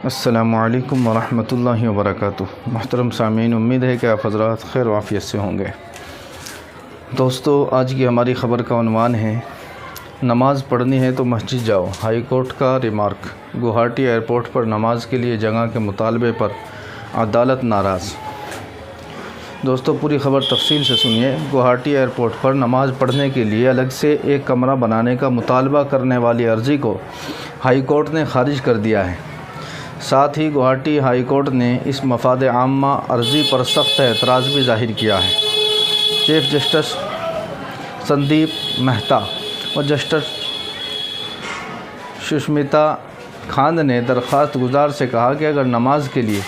السلام علیکم ورحمۃ اللہ وبرکاتہ۔ محترم سامعین، امید ہے کہ آپ حضرات خیر و عافیت سے ہوں گے۔ دوستو، آج کی ہماری خبر کا عنوان ہے نماز پڑھنی ہے تو مسجد جاؤ، ہائی کورٹ کا ریمارک۔ گوہاٹی ایئرپورٹ پر نماز کے لیے جگہ کے مطالبے پر عدالت ناراض۔ دوستو، پوری خبر تفصیل سے سنیے۔ گوہاٹی ایئرپورٹ پر نماز پڑھنے کے لیے الگ سے ایک کمرہ بنانے کا مطالبہ کرنے والی عرضی کو ہائی کورٹ نے خارج کر دیا ہے۔ ساتھ ہی گوہاٹی ہائی کورٹ نے اس مفاد عامہ عرضی پر سخت اعتراض بھی ظاہر کیا ہے۔ چیف جسٹس سندیپ مہتا اور جسٹس سشمیتا کھاند نے درخواست گزار سے کہا کہ اگر نماز کے لیے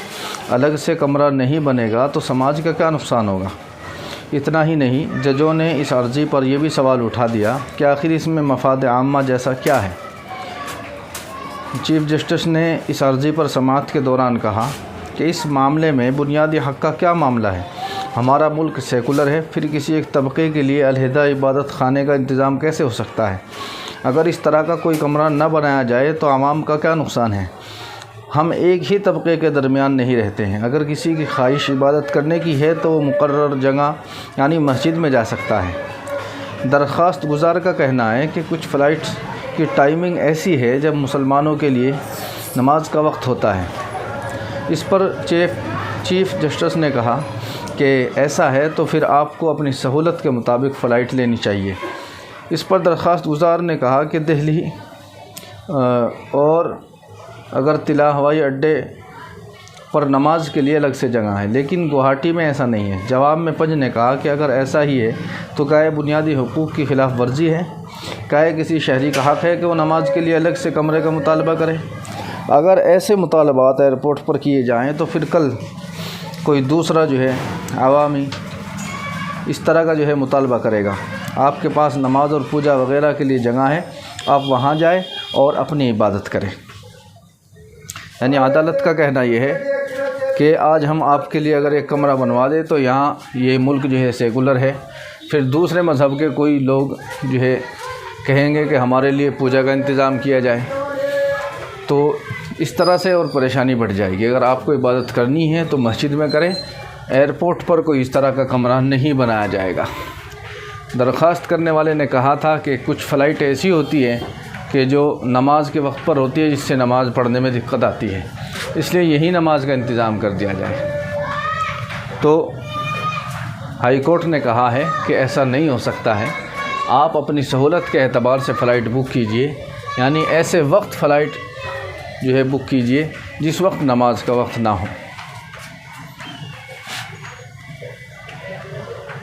الگ سے کمرہ نہیں بنے گا تو سماج کا کیا نقصان ہوگا۔ اتنا ہی نہیں، ججوں نے اس عرضی پر یہ بھی سوال اٹھا دیا کہ آخر اس میں مفاد عامہ جیسا کیا ہے۔ چیف جسٹس نے اس عرضی پر سماعت کے دوران کہا کہ اس معاملے میں بنیادی حق کا کیا معاملہ ہے۔ ہمارا ملک سیکولر ہے، پھر کسی ایک طبقے کے لیے علیحدہ عبادت خانے کا انتظام کیسے ہو سکتا ہے؟ اگر اس طرح کا کوئی کمرہ نہ بنایا جائے تو عوام کا کیا نقصان ہے؟ ہم ایک ہی طبقے کے درمیان نہیں رہتے ہیں۔ اگر کسی کی خواہش عبادت کرنے کی ہے تو وہ مقرر جگہ یعنی مسجد میں جا سکتا ہے۔ درخواست گزار کا کہنا ہے کہ کچھ فلائٹس کی ٹائمنگ ایسی ہے جب مسلمانوں کے لیے نماز کا وقت ہوتا ہے۔ اس پر چیف جسٹس نے کہا کہ ایسا ہے تو پھر آپ کو اپنی سہولت کے مطابق فلائٹ لینی چاہیے۔ اس پر درخواست گزار نے کہا کہ دہلی اور اگرتلا ہوائی اڈے پر نماز کے لیے الگ سے جگہ ہے، لیکن گوہاٹی میں ایسا نہیں ہے۔ جواب میں پنچ نے کہا کہ اگر ایسا ہی ہے تو کیا یہ بنیادی حقوق کی خلاف ورزی ہے؟ کیا کسی شہری کا حق ہے کہ وہ نماز کے لیے الگ سے کمرے کا مطالبہ کرے؟ اگر ایسے مطالبات ایئرپورٹ پر کیے جائیں تو پھر کل کوئی دوسرا عوامی اس طرح کا مطالبہ کرے گا۔ آپ کے پاس نماز اور پوجا وغیرہ کے لیے جگہ ہے، آپ وہاں جائیں اور اپنی عبادت کریں۔ یعنی عدالت کا کہنا یہ ہے کہ آج ہم آپ کے لیے اگر ایک کمرہ بنوا دیں تو یہاں یہ ملک سیکولر ہے، پھر دوسرے مذہب کے کوئی لوگ کہیں گے کہ ہمارے لیے پوجا کا انتظام کیا جائے، تو اس طرح سے اور پریشانی بڑھ جائے گی۔ اگر آپ کو عبادت کرنی ہے تو مسجد میں کریں، ایئرپورٹ پر کوئی اس طرح کا کمرہ نہیں بنایا جائے گا۔ درخواست کرنے والے نے کہا تھا کہ کچھ فلائٹ ایسی ہوتی ہے کہ جو نماز کے وقت پر ہوتی ہے، جس سے نماز پڑھنے میں دقت آتی ہے، اس لیے یہی نماز کا انتظام کر دیا جائے۔ تو ہائی کورٹ نے کہا ہے کہ ایسا نہیں ہو سکتا ہے، آپ اپنی سہولت کے اعتبار سے فلائٹ بک کیجئے، یعنی ایسے وقت فلائٹ بک کیجئے جس وقت نماز کا وقت نہ ہو۔